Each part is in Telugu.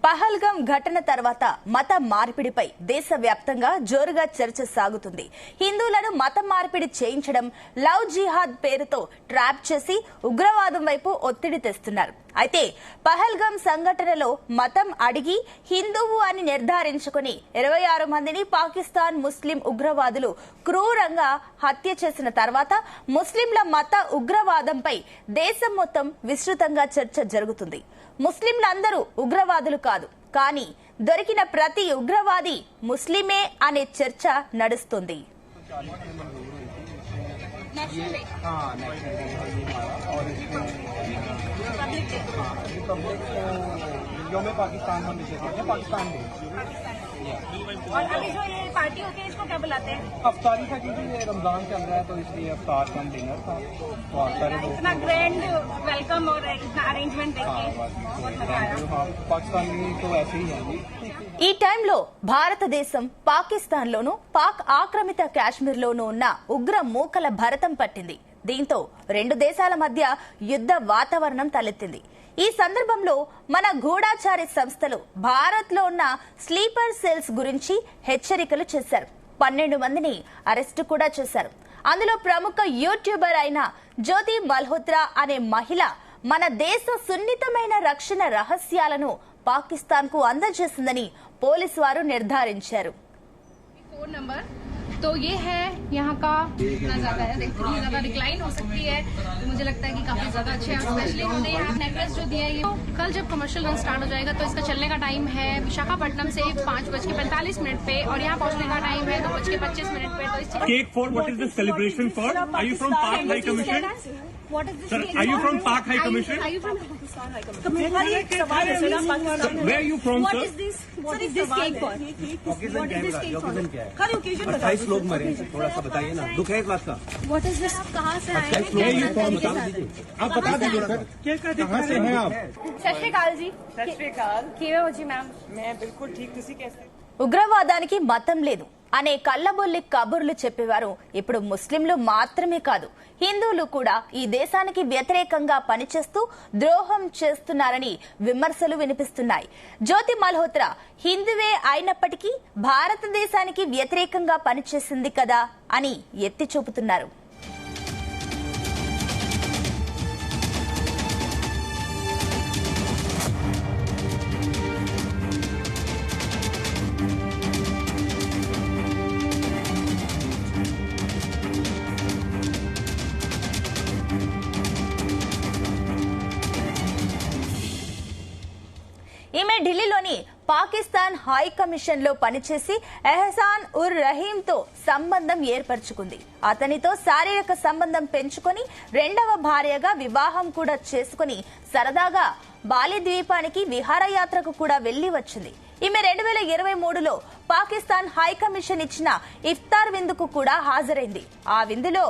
పహల్గాం ఘటన తర్వాత మత మార్పిడిపై దేశవ్యాప్తంగా జోరుగా చర్చ సాగుతుంది. హిందువులను మత మార్పిడి చేయించడం, లవ్ జిహాద్ పేరుతో ట్రాప్ చేసి ఉగ్రవాదం వైపు ఒత్తిడి తెస్తున్నారు. అయితే పహల్గాం సంఘటనలో మతం అడిగి హిందువు అని నిర్ధారించుకుని 26 మందిని పాకిస్తాన్ ముస్లిం ఉగ్రవాదులు క్రూరంగా హత్య చేసిన తర్వాత ముస్లింల మత ఉగ్రవాదంపై దేశం మొత్తం విస్తృతంగా చర్చ జరుగుతుంది. ముస్లింలందరూ ఉగ్రవాదులు కాదు, కానీ దొరికిన ప్రతి ఉగ్రవాది ముస్లిమే అనే చర్చ నడుస్తుంది. पाकिस्तान और अभी जो ये पार्टी होती है इसको क्या बुलाते हैं? अफ्तारी था क्योंकि ये रमजान चल रहा है तो इसलिए अफ्तार का डिनर था। बहुत सारे लोग इतना ग्रैंड वेलकम और इतना अरेंजमेंट देखिए पाकिस्तान में तो ऐसे ही है। ఈ టైంలో భారతదేశం పాకిస్తాన్లోనూ పాక్ ఆక్రమిత కాశ్మీర్లోనూ ఉన్న ఉగ్ర మూకల భరతం పట్టింది. దీంతో రెండు దేశాల మధ్య యుద్ధ వాతావరణం తలెత్తింది. ఈ సందర్భంలో మన గూఢాచారి సంస్థలు భారత్ లో ఉన్న స్లీపర్ సెల్స్ గురించి హెచ్చరికలు చేశారు. 12 మందిని అరెస్టు కూడా చేశారు. అందులో ప్రముఖ యూట్యూబర్ అయిన జ్యోతి మల్హోత్రా అనే మహిళ మన దేశ సున్నితమైన రక్షణ రహస్యాలను పాకిస్తాన్ కు అందజేసిందని పోలీసు వారు నిర్ధారించారు. फोन नंबर तो ये है यहाँ का इतना ज्यादा है, इतनी ज्यादा डिक्लाइन हो सकती है तो मुझे लगता है कि काफी ज्यादा अच्छे है। स्पेशली उन्होंने यहाँ नेकलेस जो दिया है ये कल जब कमर्शियल रन स्टार्ट हो जाएगा तो इसका चलने का टाइम है विशाखापट्टनम से 5:45 पे और यहाँ पहुँचने का टाइम है 2:25 पे। तो Cake for what is this celebration for? Are you from Pak High Commission? What is this? Sir, are you from Pak High Commission? Are you from Pakistan High Commission? Where are you from, What sir? is this? What is this cake for? What is this cake for? खाली ओकेजन बताइए। 28 लोग मरे, थोड़ा सा बताइए ना, दुख है इस बात का। What is this? आप कहाँ से आए हैं? Where are you from, sir? आप बता दीजिए सर, कहाँ से हैं आप? सत श्री अकाल जी। सत श्री अकाल। किवे हो जी मैम? मैं बिल्कुल ठीक। तुसी कैसे? ఉగ్రవాదానికి మతం లేదు అనే కల్లబొల్లి కబుర్లు చెప్పేవారు ఇప్పుడు ముస్లింలు మాత్రమే కాదు, హిందువులు కూడా ఈ దేశానికి వ్యతిరేకంగా పనిచేస్తూ ద్రోహం చేస్తున్నారని విమర్శలు వినిపిస్తున్నాయి. జ్యోతి మల్హోత్రా హిందువే అయినప్పటికీ భారతదేశానికి వ్యతిరేకంగా పనిచేసింది కదా అని ఎత్తి చూపుతున్నారు. ఈమె ఢిల్లీలోని పాకిస్తాన్ హై కమిషన్ లో పనిచేసి ఎహసాన్ ఉర్ రహీం తో సంబంధం ఏర్పరచుకుంది. అతనితో శారీరక సంబంధం పెంచుకొని రెండవ భార్యగా వివాహం కూడా చేసుకుని సరదాగా బాలి ద్వీపానికి విహారయాత్రకు కూడా వెళ్లి వచ్చింది. ఈమె 2023లో పాకిస్తాన్ హై కమిషన్ ఇచ్చిన ఇఫ్తార్ విందుకు కూడా హాజరైంది. ఆ విందులో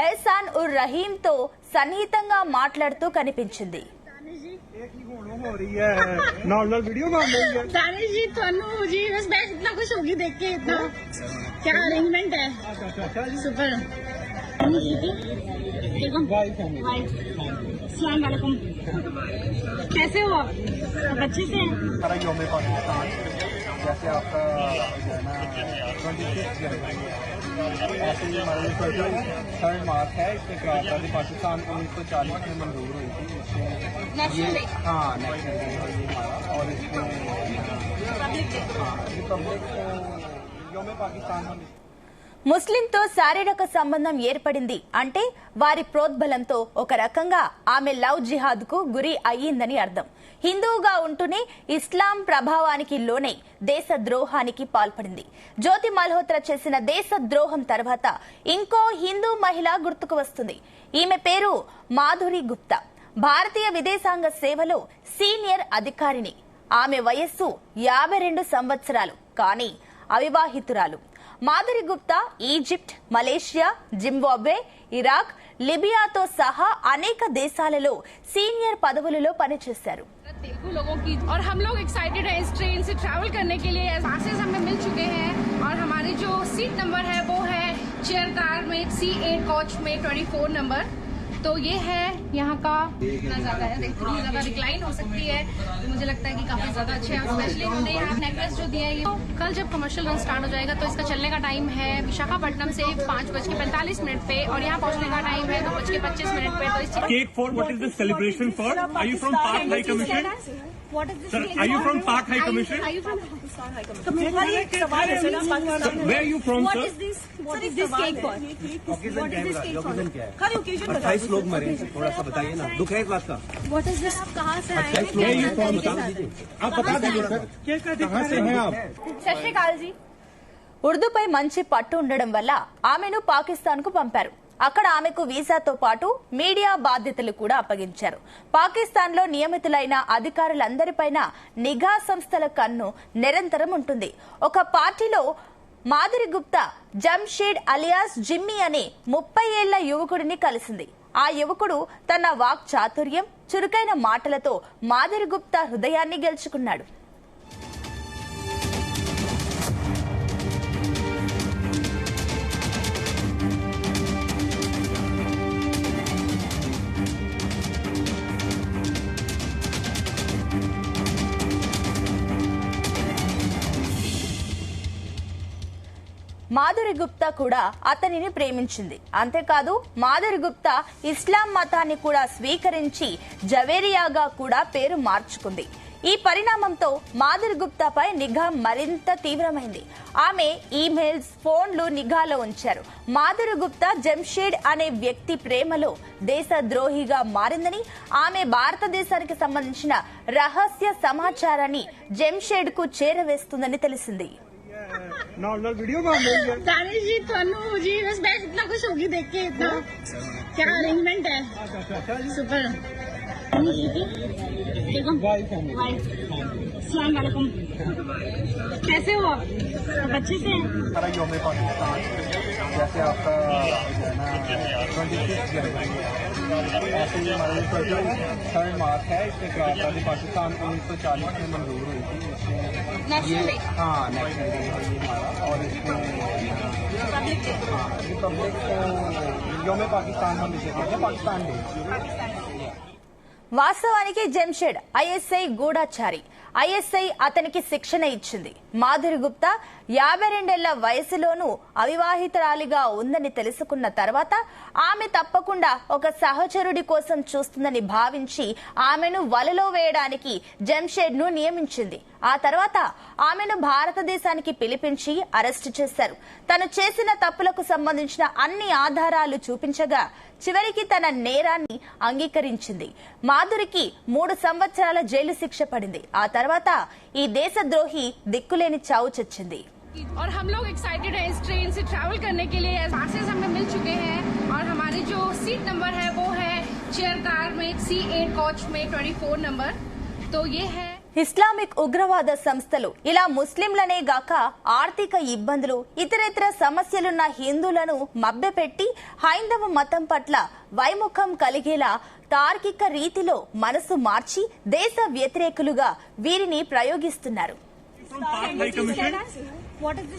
ఎహసాన్ ఉర్ రహీం తో సన్నిహితంగా మాట్లాడుతూ కనిపించింది. हो रही है नॉर्मल वीडियो में दानिश जी तनु जी बस मैं इतना खुश होगी देख के। इतना क्या अरेंजमेंट है, सुपर। अस्सलाम वालेकुम, कैसे हो आप? अच्छे से हैं? यौम पाकिस्तान जैसे आपका जो है ना 26 जनवरी ऐसे ही हमारे 3 मार्च है, इसमें आज़ादी पाकिस्तान 1940 में मंजूर हुई थी। National day. हाँ, नेशनल डे है ये हमारा। और इसमें रिपब्लिक यौम पाकिस्तान हम ముస్లింతో శారీరక సంబంధం ఏర్పడింది అంటే వారి ప్రోద్బలంతో ఒక రకంగా ఆమె లవ్ జిహాద్ కు గురి అయ్యిందని అర్థం. హిందువుగా ఉంటూనే ఇస్లాం ప్రభావానికి లోనై దేశ ద్రోహానికి పాల్పడింది. జ్యోతి మల్హోత్రా చేసిన దేశ ద్రోహం తర్వాత ఇంకో హిందూ మహిళ గుర్తుకు వస్తుంది. ఈమె పేరు మాధురి గుప్తా. భారతీయ విదేశాంగ సేవలో సీనియర్ అధికారిని. ఆమె వయస్సు 52 సంవత్సరాలు, కానీ అవివాహితురాలు. Madhuri Gupta Egypt, Malaysia, Zimbabwe, Iraq, లిబియాతో సహా అనేక దేశాలలో సీనియర్ పదవులలో పనిచేశారు. तेलुगु लोगों की और हम लोग एक्साइटेड हैं इस ट्रेन से ट्रैवल करने के लिए। पासेस हमें मिल चुके हैं और हमारी जो सीट नंबर है वो है चेयर कार में C8 कोच में 24 नंबर। तो ये है यहाँ का नजारा है, इतनी ज्यादा डिक्लाइन हो सकती है तो मुझे लगता है कि काफी ज्यादा अच्छे हैं। स्पेशली उन्होंने यहाँ नेकलेस जो दिया है ये, तो कल जब कमर्शियल रन स्टार्ट हो जाएगा तो इसका चलने का टाइम है विशाखापट्टनम से 5:45 पे और यहाँ पहुँचने का टाइम है 2:25 पे। तो इस Cake for what is the celebration for? Are you from Pak High Commission? Sir, are you from Pak High Commission? Where are you from, sir? Oxygen क्या है? ऑक्सीजन क्या है? 28 लोग मरे, थोड़ा सा बताइए ना, दुख है इस बात का? कहाँ से आए? 28 लोग मरे, बता दीजिए। आप बता दीजिए सर, कहाँ से हैं आप? सत श्री अकाल जी. ఉర్దూపై మంచి పట్టు ఉండడం వల్ల ఆమెను పాకిస్తాన్ కు పంపారు. అక్కడ ఆమెకు వీసాతో పాటు మీడియా బాధ్యతలు కూడా అప్పగించారు. పాకిస్తాన్ లో నియమితులైన అధికారులందరిపైన నిఘా సంస్థల కన్ను నిరంతరం ఉంటుంది. ఒక పార్టీలో మాధురి గుప్తా జంషీద్ అలియాస్ జిమ్మీ అనే 30 ఏళ్ల యువకుడిని కలిసింది. ఆ యువకుడు తన వాక్ చాతుర్యం, చురుకైన మాటలతో మాధురి గుప్తా హృదయాన్ని గెలుచుకున్నాడు. మాధురి గుప్తా కూడా అతనిని ప్రేమించింది. అంతేకాదు మాధురి గుప్తా ఇస్లాం మతాన్ని కూడా స్వీకరించి జవేరియాగా కూడా పేరు మార్చుకుంది. ఈ పరిణామంతో మాధురి గుప్తాపై నిఘా మరింత తీవ్రమైంది. ఆమె ఈమెయిల్స్, ఫోన్లు నిఘాలో ఉంచారు. మాధురి గుప్తా జంషీద్ అనే వ్యక్తి ప్రేమలో దేశద్రోహిగా మారిందని, ఆమె భారతదేశానికి సంబంధించిన రహస్య సమాచారాన్ని జంషీద్ కు చేరవేస్తుందని తెలిసింది. नॉर्मल वीडियो कॉल में दानिश जी, तनु जी, बस मैं इतना खुश होगी देख के, इतना क्या अरेंजमेंट है, सुपर। अस्सलाम वालेकुम, कैसे हो आप? सब अच्छे से हैं? सारा योम पाकिस्तान जैसे आपका जो है ना 26 जनवरी ऐसे ही हमारा 3rd मार्च है, इसमें क्रांति पाकिस्तान 1940 में मंजूर हुई थी। नेशनल डे, हाँ नेशनल डे है ये हमारा, और इसमें रिपब्लिक योम पाकिस्तान हम इसे कहते हैं, पाकिस्तान डे। వాస్తవానికి జంషీద్ ఐఎస్ఐ గూఢచారి. ఐఎస్ఐ అతనికి శిక్షణ ఇచ్చింది. మాధురి గుప్తా 52 ఏళ్ల వయసులోనూ అవివాహితురాలిగా ఉందని తెలుసుకున్న తర్వాత ఆమె తప్పకుండా ఒక సహచరుడి కోసం చూస్తుందని భావించి ఆమెను వలలో వేయడానికి జంషీద్ ను నియమించింది. ఆ తర్వాత ఆమెను భారతదేశానికి పిలిపించి అరెస్టు చేశారు. తను చేసిన తప్పులకు సంబంధించిన అన్ని ఆధారాలు చూపించగా చివరికి తన నేరాన్ని అంగీకరించింది. మాధురికి 3 సంవత్సరాల జైలు శిక్ష పడింది. ఆ తర్వాత ఈ దేశద్రోహి దిక్కులేని చావు చచ్చింది. और हम लोग एक्साइटेड हैं इस ट्रेन से ट्रैवल करने के लिए। पासेस हमें मिल चुके हैं और हमारी जो सीट नंबर है वो है चेयर कार में C8 कोच में 24 नंबर। तो ये है ఇస్లామిక్ ఉగ్రవాద సంస్థలు ఇలా ముస్లింలనే గాక ఆర్థిక ఇబ్బందులు, ఇతరేతర సమస్యలున్న హిందువులను మభ్యపెట్టి హైందవ మతం పట్ల వైముఖం కలిగేలా తార్కిక రీతిలో మనసు మార్చి దేశ వ్యతిరేకులుగా వీరిని ప్రయోగిస్తున్నారు. from Pak High Commission?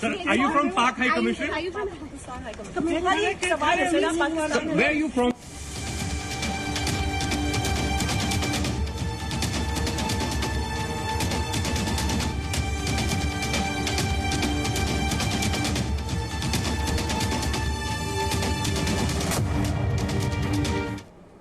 Sir, are you from Pak High Commission? Are you from Where are you from?